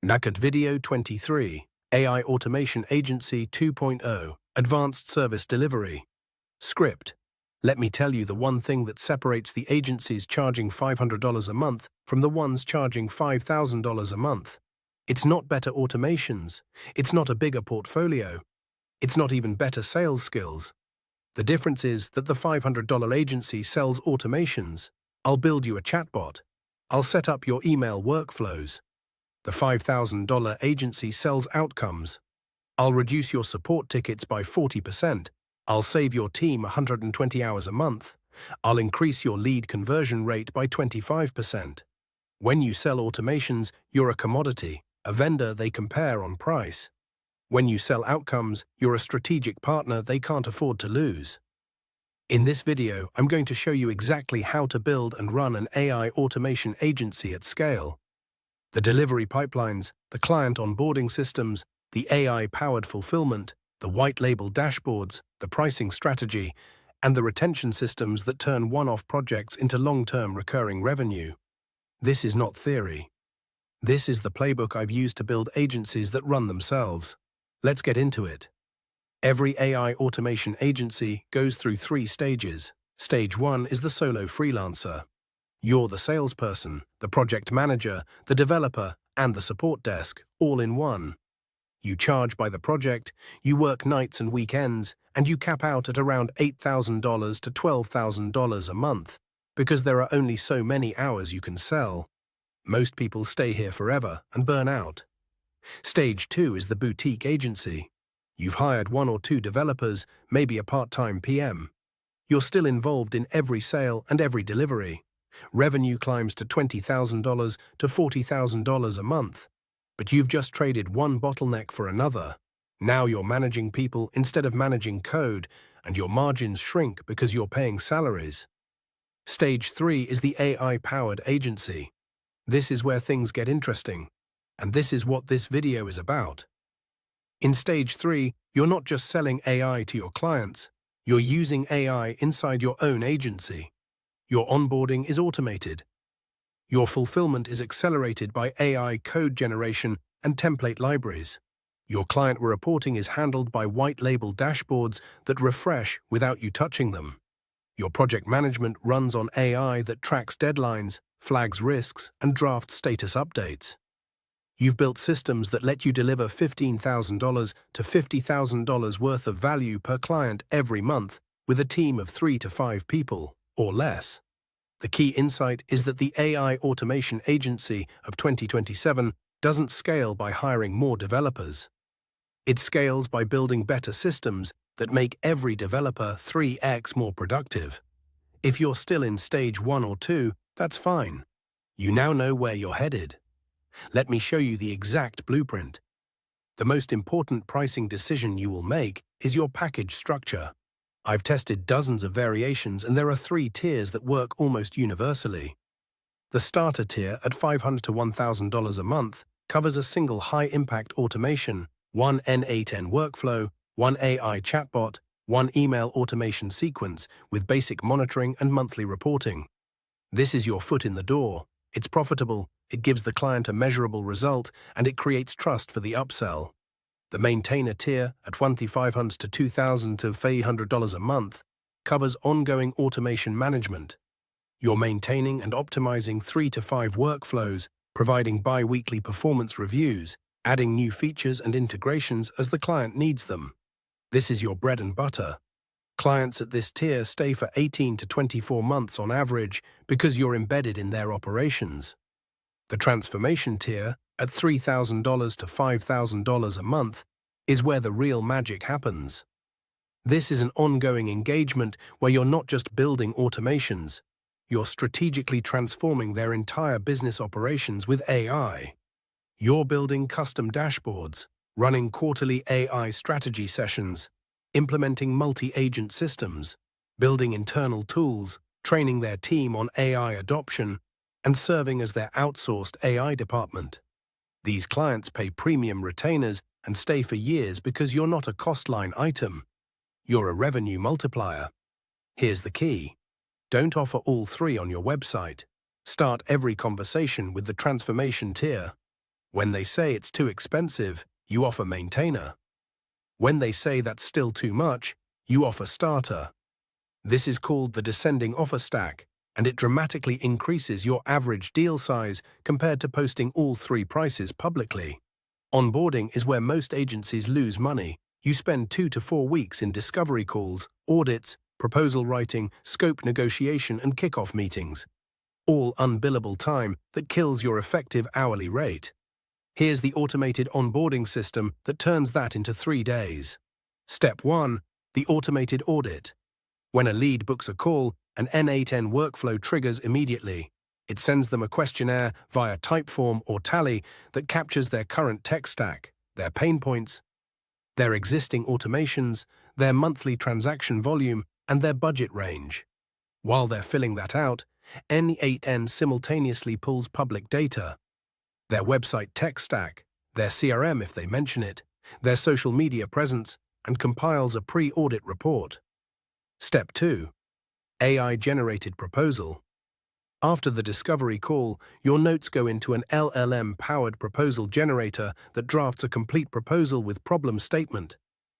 Nakat Video 23, AI Automation Agency 2.0, Advanced Service Delivery. Script. Let me tell you the one thing that separates the agencies charging $500 a month from the ones charging $5,000 a month. It's not better automations. It's not a bigger portfolio. It's not even better sales skills. The difference is that the $500 agency sells automations. I'll build you a chatbot. I'll set up your email workflows. The $5,000 agency sells outcomes. I'll reduce your support tickets by 40%. I'll save your team 120 hours a month. I'll increase your lead conversion rate by 25%. When you sell automations, you're a commodity, a vendor they compare on price. When you sell outcomes, you're a strategic partner they can't afford to lose. In this video, I'm going to show you exactly how to build and run an AI automation agency at scale. The delivery pipelines, the client onboarding systems, the AI-powered fulfillment, the white-label dashboards, the pricing strategy, and the retention systems that turn one-off projects into long-term recurring revenue. This is not theory. This is the playbook I've used to build agencies that run themselves. Let's get into it. Every AI automation agency goes through 3 stages. Stage 1 is the solo freelancer. You're the salesperson, the project manager, the developer, and the support desk, all in one. You charge by the project, you work nights and weekends, and you cap out at around $8,000 to $12,000 a month, because there are only so many hours you can sell. Most people stay here forever and burn out. Stage 2 is the boutique agency. You've hired 1 or 2 developers, maybe a part-time PM. You're still involved in every sale and every delivery. Revenue climbs to $20,000 to $40,000 a month. But you've just traded one bottleneck for another. Now you're managing people instead of managing code, and your margins shrink because you're paying salaries. Stage 3 is the AI-powered agency. This is where things get interesting, and this is what this video is about. In Stage 3, you're not just selling AI to your clients, you're using AI inside your own agency. Your onboarding is automated. Your fulfillment is accelerated by AI code generation and template libraries. Your client reporting is handled by white-label dashboards that refresh without you touching them. Your project management runs on AI that tracks deadlines, flags risks, and drafts status updates. You've built systems that let you deliver $15,000 to $50,000 worth of value per client every month with a team of 3 to 5 people, or less. The key insight is that the AI automation agency of 2027 doesn't scale by hiring more developers. It scales by building better systems that make every developer 3x more productive. If you're still in stage 1 or 2, that's fine. You now know where you're headed. Let me show you the exact blueprint. The most important pricing decision you will make is your package structure. I've tested dozens of variations, and there are 3 tiers that work almost universally. The starter tier at $500 to $1,000 a month covers a single high-impact automation, 1 N8N workflow, 1 AI chatbot, 1 email automation sequence with basic monitoring and monthly reporting. This is your foot in the door. It's profitable, it gives the client a measurable result, and it creates trust for the upsell. The maintainer tier at $1,500 to $2,000 to $300 a month covers ongoing automation management. You're maintaining and optimizing 3 to 5 workflows, providing bi-weekly performance reviews, adding new features and integrations as the client needs them. This is your bread and butter. Clients at this tier stay for 18 to 24 months on average because you're embedded in their operations. The transformation tier, at $3,000 to $5,000 a month, is where the real magic happens. This is an ongoing engagement where you're not just building automations, you're strategically transforming their entire business operations with AI. You're building custom dashboards, running quarterly AI strategy sessions, implementing multi-agent systems, building internal tools, training their team on AI adoption, and serving as their outsourced AI department. These clients pay premium retainers and stay for years because you're not a cost-line item. You're a revenue multiplier. Here's the key. Don't offer all 3 on your website. Start every conversation with the transformation tier. When they say it's too expensive, you offer maintainer. When they say that's still too much, you offer starter. This is called the descending offer stack, and it dramatically increases your average deal size compared to posting all three prices publicly. Onboarding is where most agencies lose money. You spend 2 to 4 weeks in discovery calls, audits, proposal writing, scope negotiation, and kickoff meetings. All unbillable time that kills your effective hourly rate. Here's the automated onboarding system that turns that into 3 days. Step 1. The automated audit. When a lead books a call, an N8N workflow triggers immediately. It sends them a questionnaire via Typeform or Tally that captures their current tech stack, their pain points, their existing automations, their monthly transaction volume, and their budget range. While they're filling that out, N8N simultaneously pulls public data, their website tech stack, their CRM if they mention it, their social media presence, and compiles a pre-audit report. Step 2. AI-generated proposal. After the discovery call, your notes go into an LLM-powered proposal generator that drafts a complete proposal with problem statement,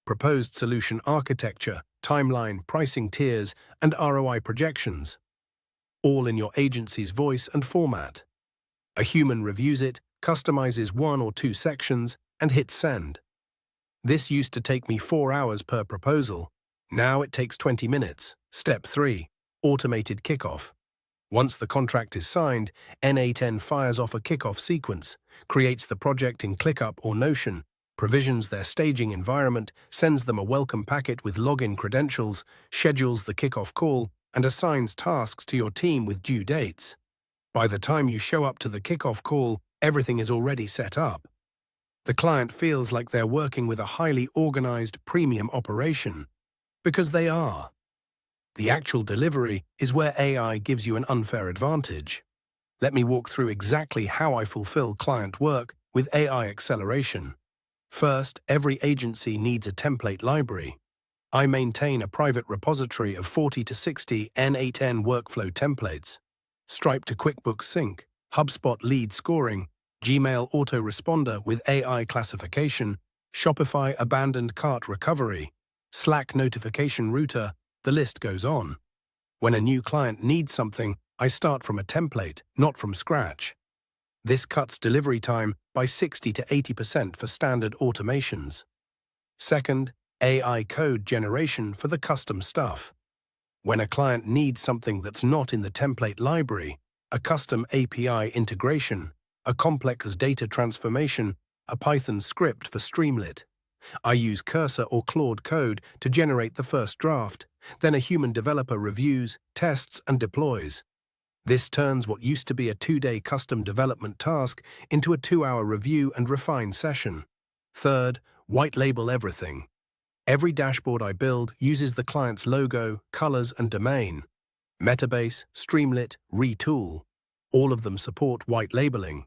proposed solution architecture, timeline, pricing tiers, and ROI projections, all in your agency's voice and format. A human reviews it, customizes 1 or 2 sections, and hits send. This used to take me 4 hours per proposal. Now it takes 20 minutes. Step 3. Automated kickoff. Once the contract is signed, N8N fires off a kickoff sequence, creates the project in ClickUp or Notion, provisions their staging environment, sends them a welcome packet with login credentials, schedules the kickoff call, and assigns tasks to your team with due dates. By the time you show up to the kickoff call, everything is already set up. The client feels like they're working with a highly organized premium operation, because they are. The actual delivery is where AI gives you an unfair advantage. Let me walk through exactly how I fulfill client work with AI acceleration. First, every agency needs a template library. I maintain a private repository of 40 to 60 N8N workflow templates. Stripe to QuickBooks Sync, HubSpot lead scoring, Gmail autoresponder with AI classification, Shopify abandoned cart recovery, Slack notification router, the list goes on. When a new client needs something, I start from a template, not from scratch. This cuts delivery time by 60 to 80% for standard automations. Second, AI code generation for the custom stuff. When a client needs something that's not in the template library, a custom API integration, a complex data transformation, a Python script for Streamlit, I use Cursor or Claude Code to generate the first draft, then a human developer reviews, tests, and deploys. This turns what used to be a 2-day custom development task into a 2-hour review and refine session. Third, white label everything. Every dashboard I build uses the client's logo, colors, and domain. Metabase, Streamlit, Retool. All of them support white labeling.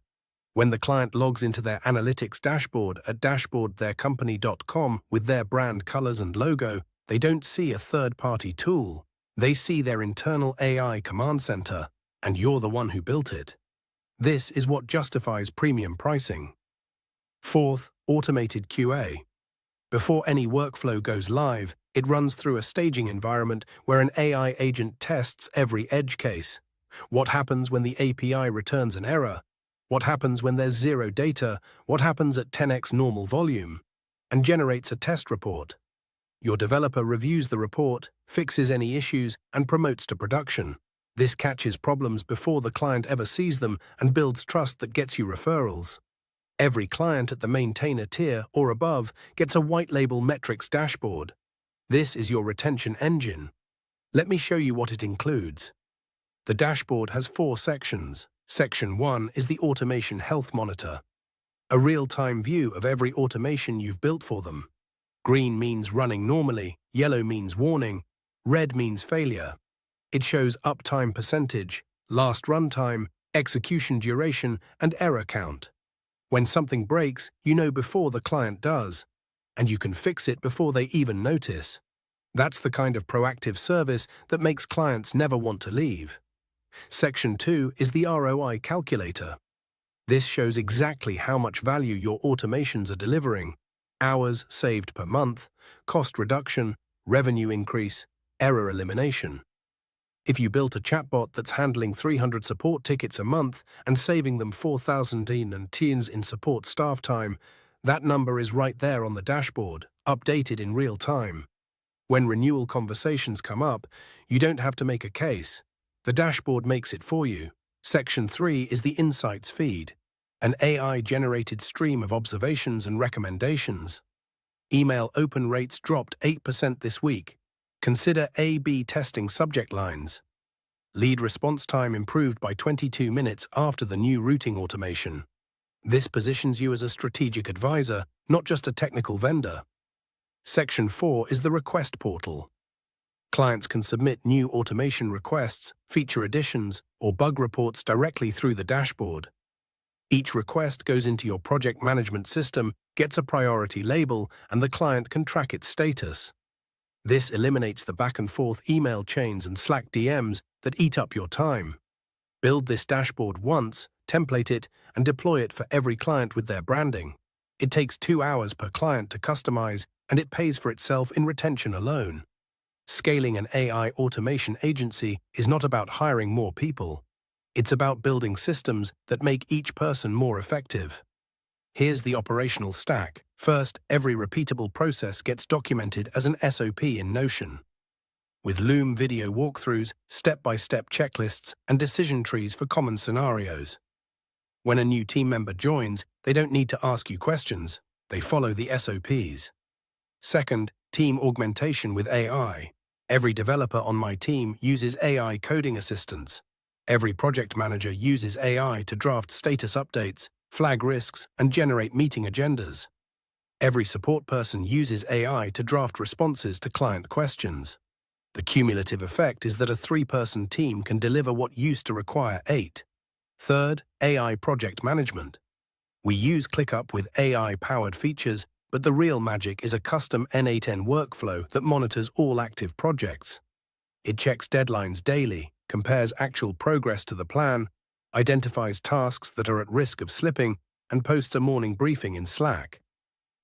When the client logs into their analytics dashboard at dashboardtheircompany.com with their brand colors and logo, they don't see a third-party tool. They see their internal AI command center, and you're the one who built it. This is what justifies premium pricing. Fourth, automated QA. Before any workflow goes live, it runs through a staging environment where an AI agent tests every edge case. What happens when the API returns an error? What happens when there's zero data? What happens at 10x normal volume? And generates a test report. Your developer reviews the report, fixes any issues, and promotes to production. This catches problems before the client ever sees them and builds trust that gets you referrals. Every client at the maintainer tier or above gets a white label metrics dashboard. This is your retention engine. Let me show you what it includes. The dashboard has 4 sections. Section 1 is the Automation Health Monitor, a real-time view of every automation you've built for them. Green means running normally, yellow means warning, red means failure. It shows uptime percentage, last runtime, execution duration, and error count. When something breaks, you know before the client does, and you can fix it before they even notice. That's the kind of proactive service that makes clients never want to leave. Section 2 is the ROI calculator. This shows exactly how much value your automations are delivering: hours saved per month, cost reduction, revenue increase, error elimination. If you built a chatbot that's handling 300 support tickets a month and saving them 4,000 teens in support staff time, that number is right there on the dashboard, updated in real time. When renewal conversations come up, you don't have to make a case. The dashboard makes it for you. Section 3 is the Insights feed, an AI-generated stream of observations and recommendations. Email open rates dropped 8% this week. Consider A/B testing subject lines. Lead response time improved by 22 minutes after the new routing automation. This positions you as a strategic advisor, not just a technical vendor. Section 4 is the request portal. Clients can submit new automation requests, feature additions, or bug reports directly through the dashboard. Each request goes into your project management system, gets a priority label, and the client can track its status. This eliminates the back-and-forth email chains and Slack DMs that eat up your time. Build this dashboard once, template it, and deploy it for every client with their branding. It takes 2 hours per client to customize, and it pays for itself in retention alone. Scaling an AI automation agency is not about hiring more people. It's about building systems that make each person more effective. Here's the operational stack. First, every repeatable process gets documented as an SOP in Notion, with Loom video walkthroughs, step-by-step checklists, and decision trees for common scenarios. When a new team member joins, they don't need to ask you questions. They follow the SOPs. Second, team augmentation with AI. Every developer on my team uses AI coding assistants. Every project manager uses AI to draft status updates, flag risks, and generate meeting agendas. Every support person uses AI to draft responses to client questions. The cumulative effect is that a 3-person team can deliver what used to require 8. Third, AI project management. We use ClickUp with AI-powered features, but the real magic is a custom N8N workflow that monitors all active projects. It checks deadlines daily, compares actual progress to the plan, identifies tasks that are at risk of slipping, and posts a morning briefing in Slack.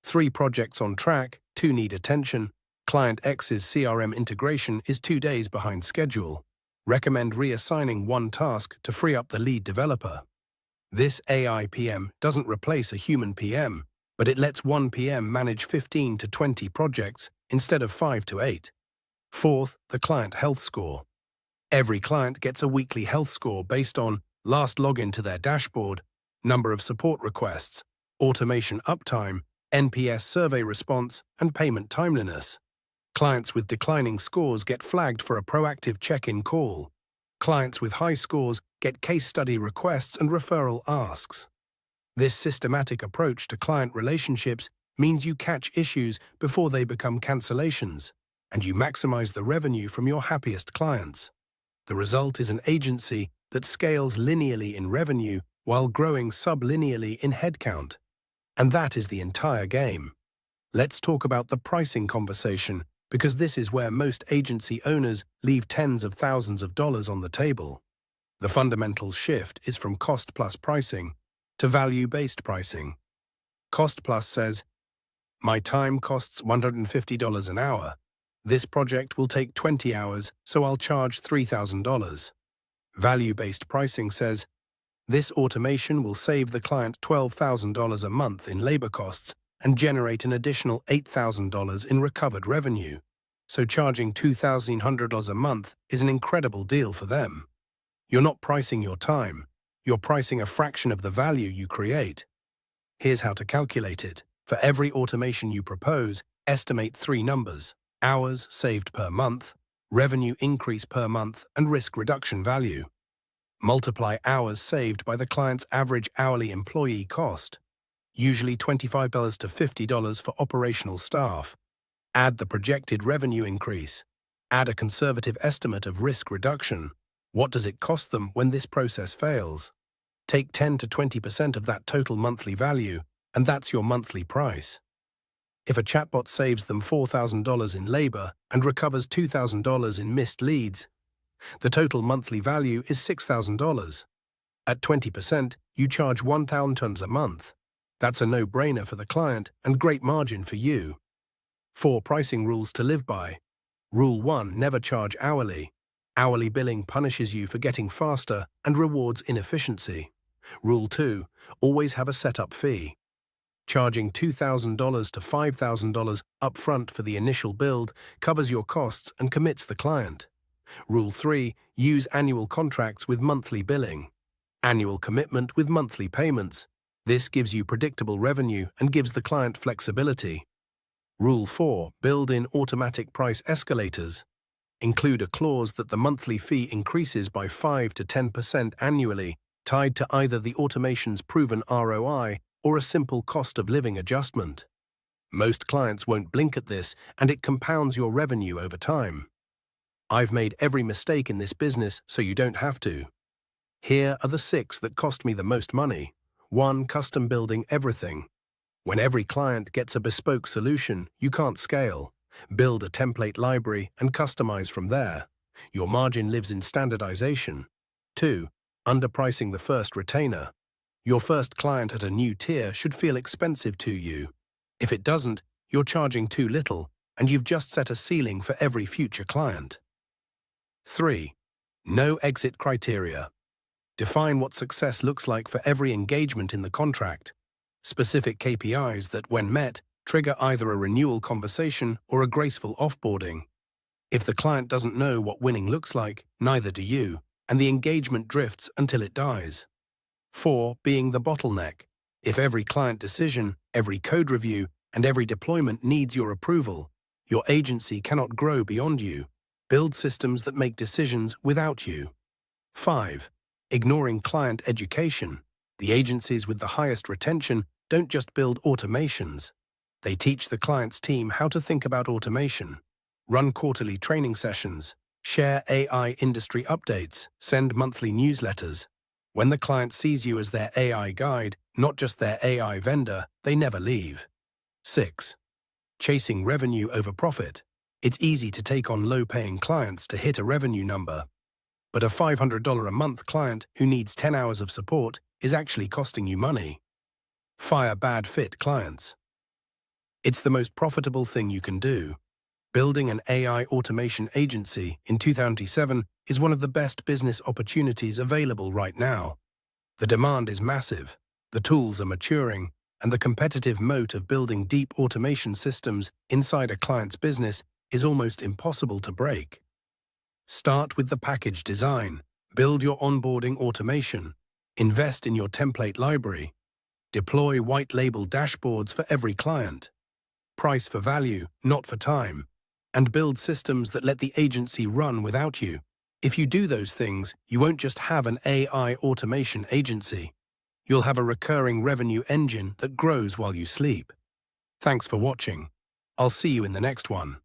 3 projects on track, 2 need attention. Client X's CRM integration is 2 days behind schedule. Recommend reassigning 1 task to free up the lead developer. This AI PM doesn't replace a human PM, but it lets 1 PM manage 15 to 20 projects instead of 5 to 8. Fourth, the client health score. Every client gets a weekly health score based on last login to their dashboard, number of support requests, automation uptime, NPS survey response, and payment timeliness. Clients with declining scores get flagged for a proactive check-in call. Clients with high scores get case study requests and referral asks. This systematic approach to client relationships means you catch issues before they become cancellations, and you maximize the revenue from your happiest clients. The result is an agency that scales linearly in revenue while growing sublinearly in headcount. And that is the entire game. Let's talk about the pricing conversation, because this is where most agency owners leave tens of thousands of dollars on the table. The fundamental shift is from cost-plus pricing to value-based pricing. Cost-plus says, my time costs $150 an hour. This project will take 20 hours, so I'll charge $3,000. Value-based pricing says, this automation will save the client $12,000 a month in labor costs and generate an additional $8,000 in recovered revenue. So charging $2,100 a month is an incredible deal for them. You're not pricing your time. You're pricing a fraction of the value you create. Here's how to calculate it. For every automation you propose, estimate 3 numbers: hours saved per month, revenue increase per month, and risk reduction value. Multiply hours saved by the client's average hourly employee cost, usually $25 to $50 for operational staff. Add the projected revenue increase. Add a conservative estimate of risk reduction. What does it cost them when this process fails? Take 10 to 20% of that total monthly value, and that's your monthly price. If a chatbot saves them $4,000 in labor and recovers $2,000 in missed leads, the total monthly value is $6,000. At 20%, you charge 1,000 tons a month. That's a no-brainer for the client and great margin for you. 4 pricing rules to live by. Rule 1, never charge hourly. Hourly billing punishes you for getting faster and rewards inefficiency. Rule 2, always have a setup fee. Charging $2,000 to $5,000 upfront for the initial build covers your costs and commits the client. Rule 3, use annual contracts with monthly billing. Annual commitment with monthly payments. This gives you predictable revenue and gives the client flexibility. Rule 4, build in automatic price escalators. Include a clause that the monthly fee increases by 5 to 10% annually, tied to either the automation's proven ROI or a simple cost of living adjustment. Most clients won't blink at this, and it compounds your revenue over time. I've made every mistake in this business, so you don't have to. Here are the 6 that cost me the most money. 1. Custom building everything. When every client gets a bespoke solution, you can't scale. Build a template library and customize from there. Your margin lives in standardization. 2. Underpricing the first retainer. Your first client at a new tier should feel expensive to you. If it doesn't, you're charging too little, and you've just set a ceiling for every future client. 3. No exit criteria. Define what success looks like for every engagement in the contract. Specific KPIs that, when met, trigger either a renewal conversation or a graceful offboarding. If the client doesn't know what winning looks like, neither do you, and the engagement drifts until it dies. 4. Being the bottleneck. If every client decision, every code review, and every deployment needs your approval, your agency cannot grow beyond you. Build systems that make decisions without you. 5. Ignoring client education. The agencies with the highest retention don't just build automations. They teach the client's team how to think about automation, run quarterly training sessions, share AI industry updates, send monthly newsletters. When the client sees you as their AI guide, not just their AI vendor, they never leave. 6. Chasing revenue over profit. It's easy to take on low-paying clients to hit a revenue number. But a $500 a month client who needs 10 hours of support is actually costing you money. Fire bad fit clients. It's the most profitable thing you can do. Building an AI automation agency in 2007 is one of the best business opportunities available right now. The demand is massive, the tools are maturing, and the competitive moat of building deep automation systems inside a client's business is almost impossible to break. Start with the package design. Build your onboarding automation. Invest in your template library. Deploy white-label dashboards for every client. Price for value, not for time. And build systems that let the agency run without you. If you do those things, you won't just have an AI automation agency. You'll have a recurring revenue engine that grows while you sleep. Thanks for watching. I'll see you in the next one.